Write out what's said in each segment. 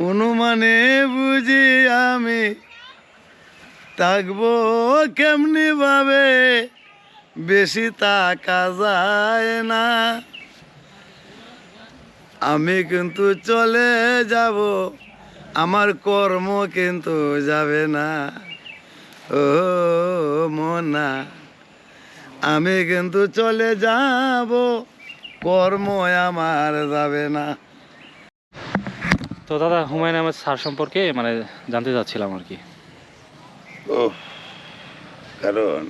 অনুমানে বুঝি আমি থাকবো কেমনি ভাবে, বেশি তাকা যায় না। আমি কিন্তু চলে যাব, আমার কর্ম কিন্তু যাবে না। ও মনা, আমি কিন্তু চলে যাব, কর্ম আমার যাবে না। তো দাদা, হুমায়ুন আহমেদ স্যার সম্পর্কে জানতে চাচ্ছিলাম আর কি। ও, কারণ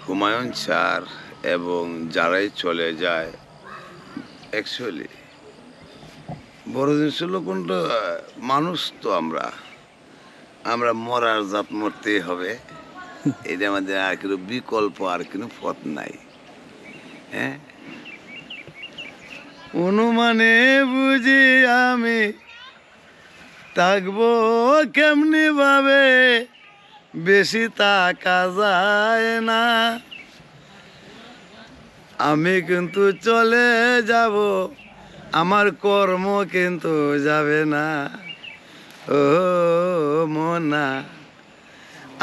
হুমায়ুন স্যার এবং যারাই চলে যায়, অ্যাকচুয়ালি বড় জিনিস হলো কোনটা, মানুষ তো আমরা মরার জাত মরতেই হবে। এটা আমাদের আর কোনো বিকল্প, আর কোনো পথ নাই। হ্যাঁ, অনুমানে বুঝি আমি থাকবো কেমনি ভাবে, বেশি তাকা যায় না। আমি কিন্তু চলে যাব, আমার কর্ম কিন্তু যাবে না। ও মনা,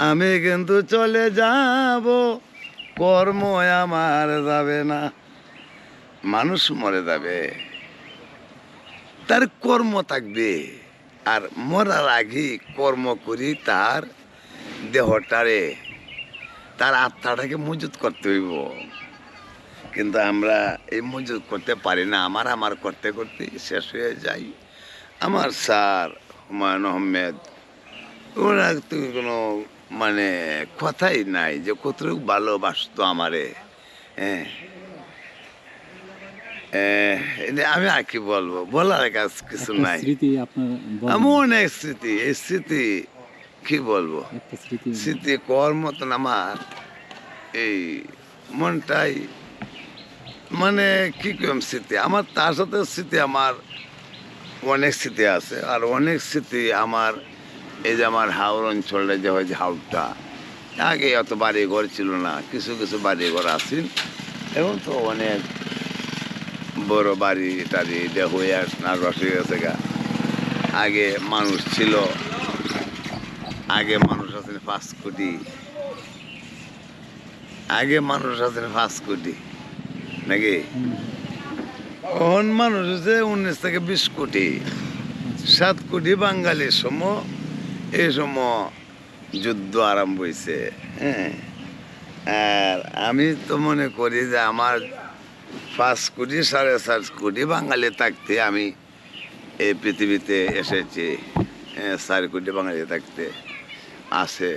আমি কিন্তু চলে যাব, কর্ম আমার যাবে না। মানুষ মরে যাবে, তার কর্ম থাকবে, আর মরার আগে কর্ম করি তার দেহটারে, তার আত্মাটাকে মজুত করতে হইব। কিন্তু আমরা এই মজুত করতে পারি না, আমার করতে করতে শেষ হয়ে যাই। আমার স্যার হুমায়ুন আহমেদ, ওরা তো কোনো কথাই নাই যে কতটুকু ভালোবাসতো আমারে। হ্যাঁ, আমি আর কি বলবো, বলার কাজ কিছু নাই। আমি অনেক স্মৃতি, এই স্মৃতি কি বলবো, স্মৃতি কর মতন আমার এই মনটাই, কি কম স্মৃতি আমার, তার সাথে স্মৃতি আমার অনেক স্মৃতি আছে। আর অনেক স্মৃতি আমার এই যে আমার হাওড় অঞ্চলটা যে হয়, যে হাওড়টা আগে অত বাড়ি ঘর ছিল না, কিছু কিছু বাড়ি ঘর আছে, এখন তো অনেক বড় বাড়ি টাড়ি হয়ে না, রস হয়ে গেছে গা। আগে মানুষ ছিল, আগে মানুষ আছেন 5 কোটি, আগে মানুষ আছেন 5 কোটি নাকি, এখন মানুষ হচ্ছে 19 থেকে 20 কোটি। 7 কোটি বাঙালির সময় এই সময় যুদ্ধ আরম্ভ হয়েছে। হ্যাঁ, আর আমি তো মনে করি যে আমার 5 কোটি 7.5 কোটি বাঙালি থাকতে আমি এই পৃথিবীতে এসেছি। 4 কোটি বাঙালি থাকতে আছে।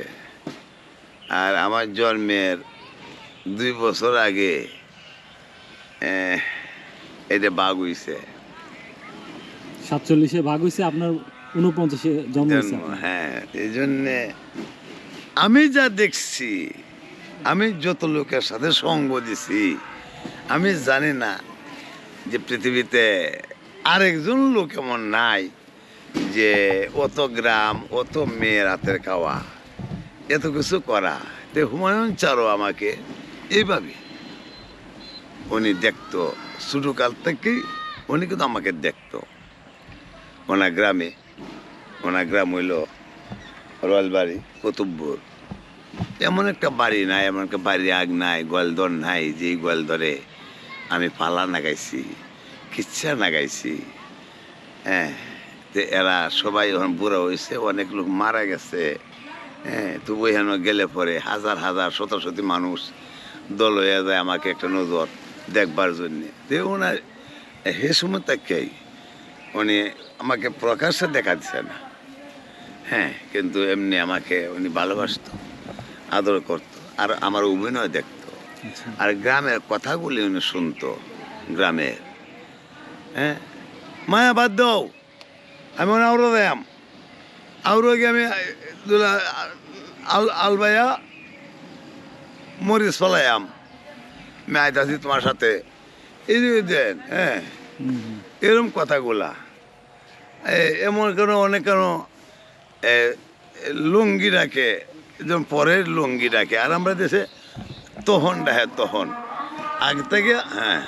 আর আমার জন্মের 2 বছর আগে এটা বাঘ হইছে, 47-এ ভাগ হইছে, আপনার 49-এ জন্ম হইছে। হ্যাঁ, এই জন্যে আমি যা দেখছি, আমি যত লোকের সাথে সঙ্গ দিছি, আমি জানি না যে পৃথিবীতে আরেকজন লোক এমন নাই যে অত গ্রাম, অত মেয়ের হাতের খাওয়া, এত কিছু করা। তো হুমায়ুন স্যারও আমাকে এইভাবে উনি দেখতো, ছোটকাল থেকেই উনি কিন্তু আমাকে দেখতো। ওনার গ্রামে, ওনার গ্রাম হইল রয়্যালবাড়ি, কুতুবপুর। এমন একটা বাড়ি নাই, এমন একটা বাড়ি আগ নাই, গোয়ালদর নাই, যে গোয়ালদরে আমি পালা নাগাইছি, কিচ্ছা নাগাইছি। হ্যাঁ, তো এরা সবাই এখন বুড়া হয়েছে, অনেক লোক মারা গেছে। হ্যাঁ, তবু এখানে গেলে পরে হাজার হাজার শত শত মানুষ দল হয়ে যায় আমাকে একটা নজর দেখবার জন্যে। তো ওনার সে সময় তাকেই উনি আমাকে প্রকাশ্যে দেখা দিচ্ছে না। হ্যাঁ, কিন্তু এমনি আমাকে উনি ভালোবাসতো, আদর করতো, আর আমার অভিনয় দেখতো, আর গ্রামের কথাগুলি উনি শুনতো গ্রামের। হ্যাঁ, মায়া বাদ দাও, আমি আউরো দেয়াম, আউরো গিয়ে আমি আলবাইয়া মরিচ ফলাইয়াম, আমি আইতাছি তোমার সাথে, এই দেন। হ্যাঁ, এরকম কথাগুলা এমন কেন, অনেক কেন লুঙ্গি ডাকে, যেমন পরের লুঙ্গি ডাকে, আর আমরা দেশে তখন ডাকে, তখন আগে থেকে। হ্যাঁ,